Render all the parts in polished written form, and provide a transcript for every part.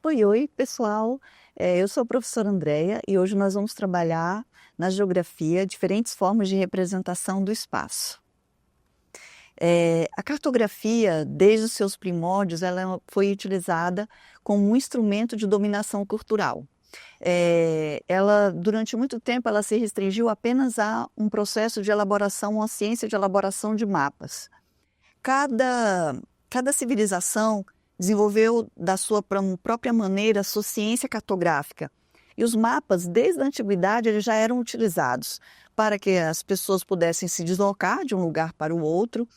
Oi, oi, pessoal. Eu sou a professora Andréia e hoje nós vamos trabalhar na geografia diferentes formas de representação do espaço. A cartografia, desde os seus primórdios, ela foi utilizada como um instrumento de dominação cultural. Durante muito tempo, ela se restringiu apenas a um processo de elaboração, uma ciência de elaboração de mapas. Cada civilização desenvolveu da sua própria maneira a sua ciência cartográfica. E os mapas, desde a antiguidade, eles já eram utilizados para que as pessoas pudessem se deslocar de um lugar para o outro,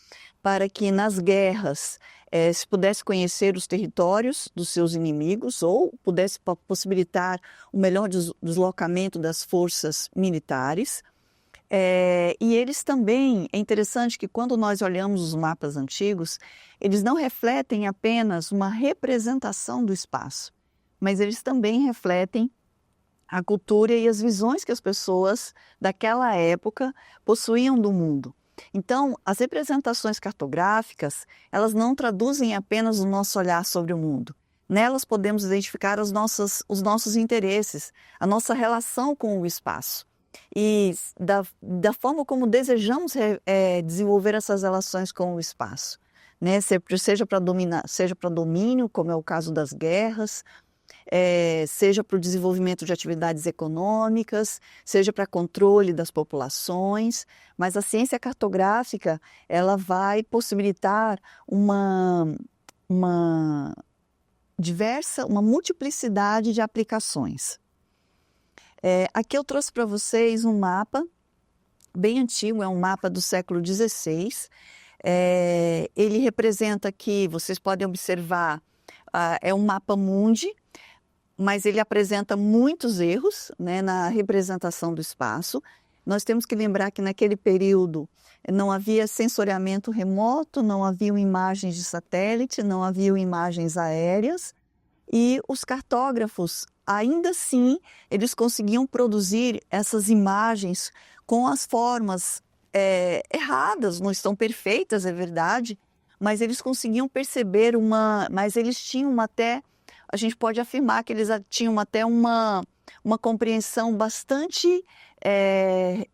para que nas guerras se pudesse conhecer os territórios dos seus inimigos ou pudesse possibilitar o melhor deslocamento das forças militares. E eles também, é interessante que quando nós olhamos os mapas antigos, eles não refletem apenas uma representação do espaço, mas eles também refletem a cultura e as visões que as pessoas daquela época possuíam do mundo. Então, as representações cartográficas, elas não traduzem apenas o nosso olhar sobre o mundo. Nelas podemos identificar os nossos interesses, a nossa relação com o espaço. E da forma como desejamos desenvolver essas relações com o espaço, né? Seja para domínio, como é o caso das guerras, seja para o desenvolvimento de atividades econômicas, seja para controle das populações, mas a ciência cartográfica ela vai possibilitar uma multiplicidade de aplicações. Aqui eu trouxe para vocês um mapa bem antigo, é um mapa do século XVI. Ele representa aqui, vocês podem observar, é um mapa mundi, mas ele apresenta muitos erros, né, na representação do espaço. Nós temos que lembrar que naquele período não havia sensoriamento remoto, não haviam imagens de satélite, não haviam imagens aéreas, e os cartógrafos, ainda assim, eles conseguiam produzir essas imagens com as formas erradas, não estão perfeitas, é verdade, mas eles conseguiam perceber mas eles tinham até, a gente pode afirmar que eles tinham até uma compreensão bastante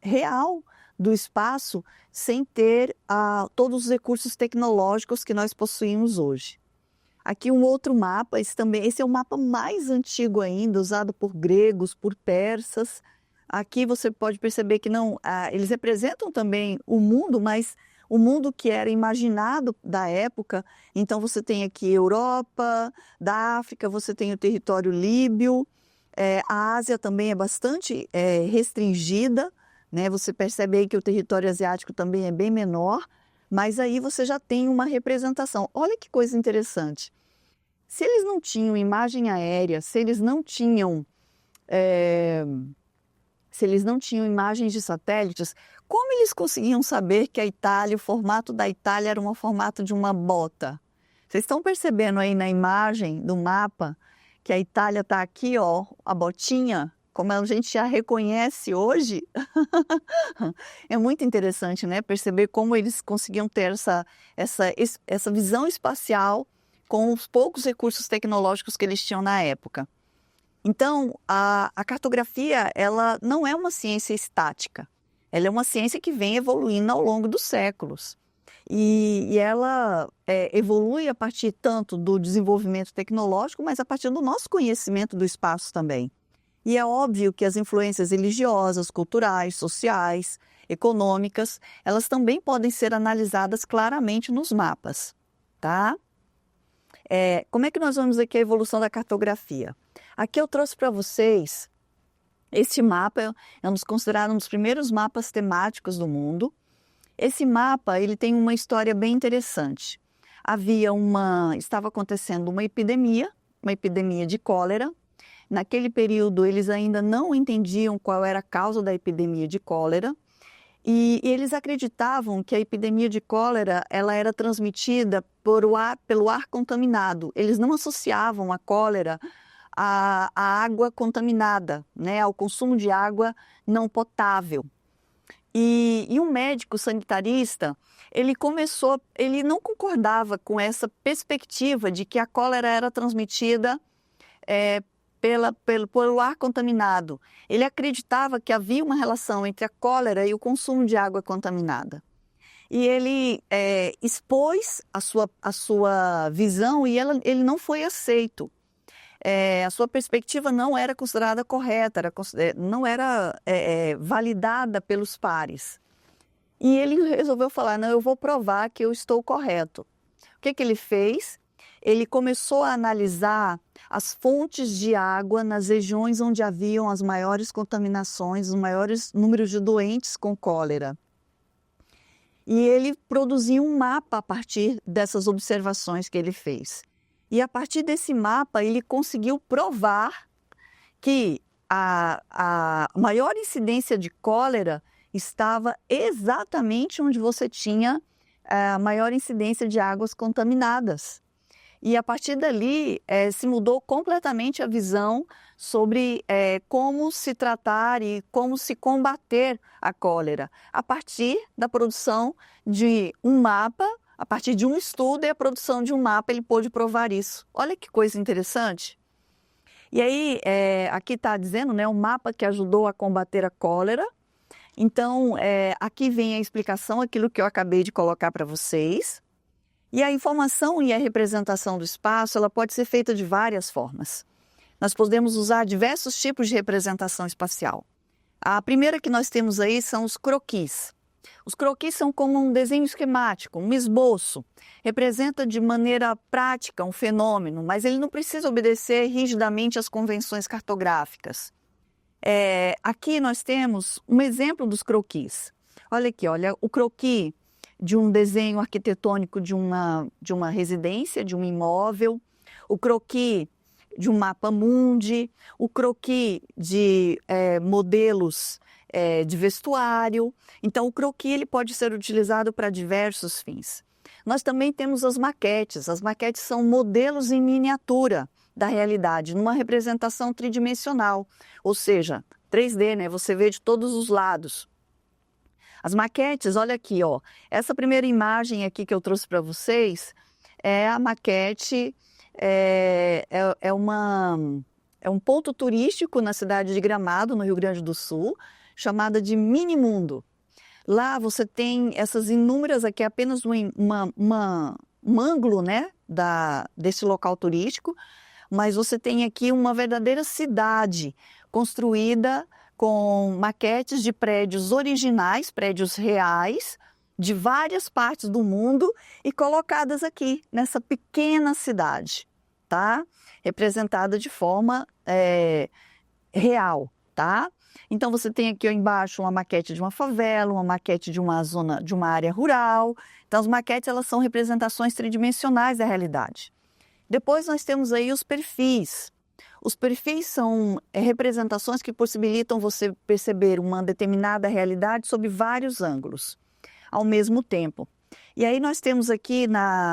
real do espaço, sem ter todos os recursos tecnológicos que nós possuímos hoje. Aqui um outro mapa, esse é o mapa mais antigo ainda, usado por gregos, por persas. Aqui você pode perceber que eles representam também o mundo, mas o mundo que era imaginado da época. Então você tem aqui Europa, da África, você tem o território líbio, a Ásia também é bastante restringida, né? Você percebe aí que o território asiático também é bem menor, mas aí você já tem uma representação. Olha que coisa interessante. Se eles não tinham imagem aérea, se eles não tinham imagens de satélites, como eles conseguiam saber que o formato da Itália era um formato de uma bota? Vocês estão percebendo aí na imagem do mapa que a Itália está aqui, ó, a botinha, como a gente já reconhece hoje? É muito interessante, né? Perceber como eles conseguiam ter essa visão espacial com os poucos recursos tecnológicos que eles tinham na época. Então, a cartografia, ela não é uma ciência estática, ela é uma ciência que vem evoluindo ao longo dos séculos. E ela evolui a partir tanto do desenvolvimento tecnológico, mas a partir do nosso conhecimento do espaço também. E é óbvio que as influências religiosas, culturais, sociais, econômicas, elas também podem ser analisadas claramente nos mapas, tá? Como é que nós vamos ver aqui a evolução da cartografia? Aqui eu trouxe para vocês, este mapa é considerado um dos primeiros mapas temáticos do mundo. Esse mapa ele tem uma história bem interessante. Estava acontecendo uma epidemia de cólera. Naquele período, eles ainda não entendiam qual era a causa da epidemia de cólera e eles acreditavam que a epidemia de cólera ela era transmitida pelo ar contaminado. Eles não associavam a cólera à água contaminada, né, ao consumo de água não potável. E um médico sanitarista, ele não concordava com essa perspectiva de que a cólera era transmitida pelo ar contaminado. Ele acreditava que havia uma relação entre a cólera e o consumo de água contaminada. E ele expôs a sua visão e ele não foi aceito. A sua perspectiva não era considerada correta, não era validada pelos pares. E ele resolveu falar, não, eu vou provar que eu estou correto. O que ele fez? Ele começou a analisar as fontes de água nas regiões onde haviam as maiores contaminações, os maiores números de doentes com cólera. E ele produziu um mapa a partir dessas observações que ele fez. E a partir desse mapa, ele conseguiu provar que a maior incidência de cólera estava exatamente onde você tinha a maior incidência de águas contaminadas. E a partir dali se mudou completamente a visão sobre como se tratar e como se combater a cólera, a partir da produção de um mapa, a partir de um estudo e a produção de um mapa, ele pôde provar isso. Olha que coisa interessante. E aí, aqui está dizendo, né, um mapa que ajudou a combater a cólera. Então, aqui vem a explicação, aquilo que eu acabei de colocar para vocês. E a informação e a representação do espaço, ela pode ser feita de várias formas. Nós podemos usar diversos tipos de representação espacial. A primeira que nós temos aí são os croquis. Os croquis são como um desenho esquemático, um esboço. Representa de maneira prática um fenômeno, mas ele não precisa obedecer rigidamente às convenções cartográficas. Aqui nós temos um exemplo dos croquis. Olha aqui, olha o croquis de um desenho arquitetônico de uma residência, de um imóvel, o croquis de um mapa mundi, o croquis de modelos de vestuário. Então, o croquis ele pode ser utilizado para diversos fins. Nós também temos as maquetes. As maquetes são modelos em miniatura da realidade, numa representação tridimensional, ou seja, 3D, né? Você vê de todos os lados. As maquetes, olha aqui, ó. Essa primeira imagem aqui que eu trouxe para vocês é a maquete, é um ponto turístico na cidade de Gramado, no Rio Grande do Sul, chamada de Mini Mundo. Lá você tem essas inúmeras, aqui é apenas um ângulo, né, desse local turístico, mas você tem aqui uma verdadeira cidade construída com maquetes de prédios originais, prédios reais, de várias partes do mundo e colocadas aqui nessa pequena cidade, tá? Representada de forma real, tá? Então você tem aqui ó, embaixo uma maquete de uma favela, uma maquete de uma zona, de uma área rural. Então as maquetes elas são representações tridimensionais da realidade. Depois nós temos aí os perfis. Os perfis são representações que possibilitam você perceber uma determinada realidade sob vários ângulos, ao mesmo tempo. E aí nós temos aqui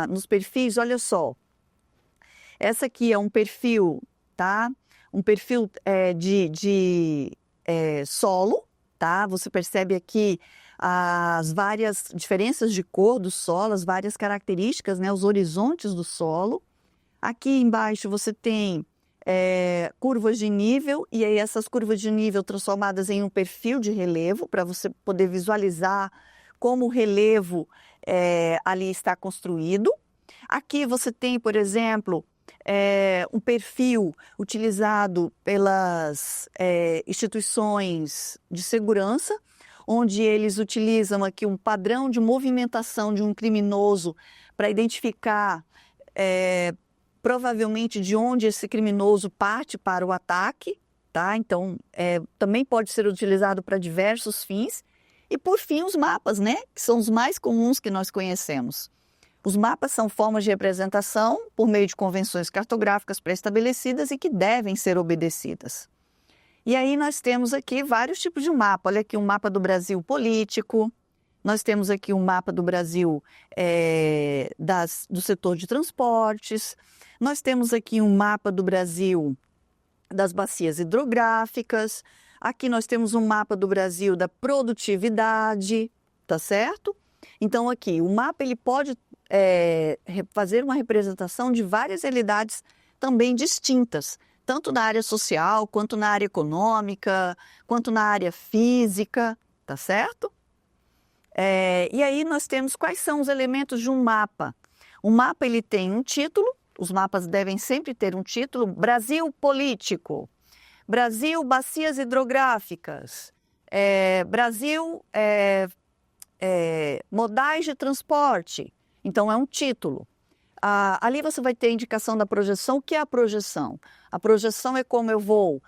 nos perfis, olha só, essa aqui é um perfil, tá? Um perfil de solo, tá? Você percebe aqui as várias diferenças de cor do solo, as várias características, né? Os horizontes do solo. Aqui embaixo você tem curvas de nível, e aí essas curvas de nível transformadas em um perfil de relevo, para você poder visualizar como o relevo ali está construído. Aqui você tem, por exemplo, um perfil utilizado pelas instituições de segurança, onde eles utilizam aqui um padrão de movimentação de um criminoso para identificar provavelmente de onde esse criminoso parte para o ataque, tá? Então, também pode ser utilizado para diversos fins. E, por fim, os mapas, né? Que são os mais comuns que nós conhecemos. Os mapas são formas de representação por meio de convenções cartográficas pré-estabelecidas e que devem ser obedecidas. E aí nós temos aqui vários tipos de mapa. Olha aqui um mapa do Brasil político. Nós temos aqui um mapa do Brasil do setor de transportes. Nós temos aqui um mapa do Brasil das bacias hidrográficas. Aqui nós temos um mapa do Brasil da produtividade, tá certo? Então aqui, o mapa ele pode fazer uma representação de várias realidades também distintas, tanto na área social, quanto na área econômica, quanto na área física, tá certo? E aí nós temos quais são os elementos de um mapa. O mapa ele tem um título, os mapas devem sempre ter um título: Brasil político, Brasil bacias hidrográficas, Brasil modais de transporte. Então é um título. Ali você vai ter a indicação da projeção. O que é a projeção? A projeção é como eu vou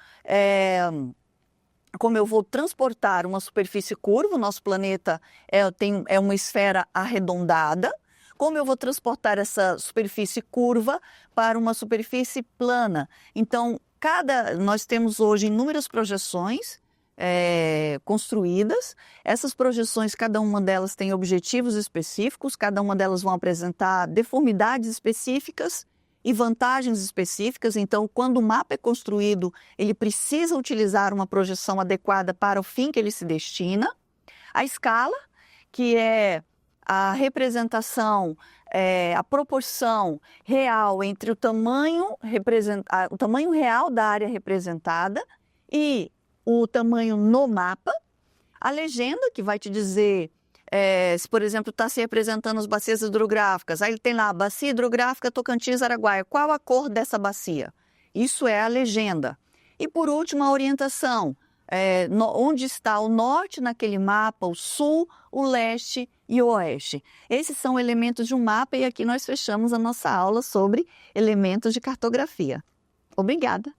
transportar uma superfície curva. O nosso planeta é uma esfera arredondada. Como eu vou transportar essa superfície curva para uma superfície plana? Então, nós temos hoje inúmeras projeções construídas. Essas projeções, cada uma delas tem objetivos específicos, cada uma delas vão apresentar deformidades específicas e vantagens específicas. Então, quando o mapa é construído, ele precisa utilizar uma projeção adequada para o fim que ele se destina. A escala, que é a representação, a proporção real entre o tamanho real da área representada e o tamanho no mapa. A legenda, que vai te dizer se, por exemplo, está se representando as bacias hidrográficas. Aí ele tem lá a bacia hidrográfica Tocantins-Araguaia. Qual a cor dessa bacia? Isso é a legenda. E, por último, a orientação. Onde está o norte naquele mapa, o sul, o leste e o oeste. Esses são elementos de um mapa, e aqui nós fechamos a nossa aula sobre elementos de cartografia. Obrigada!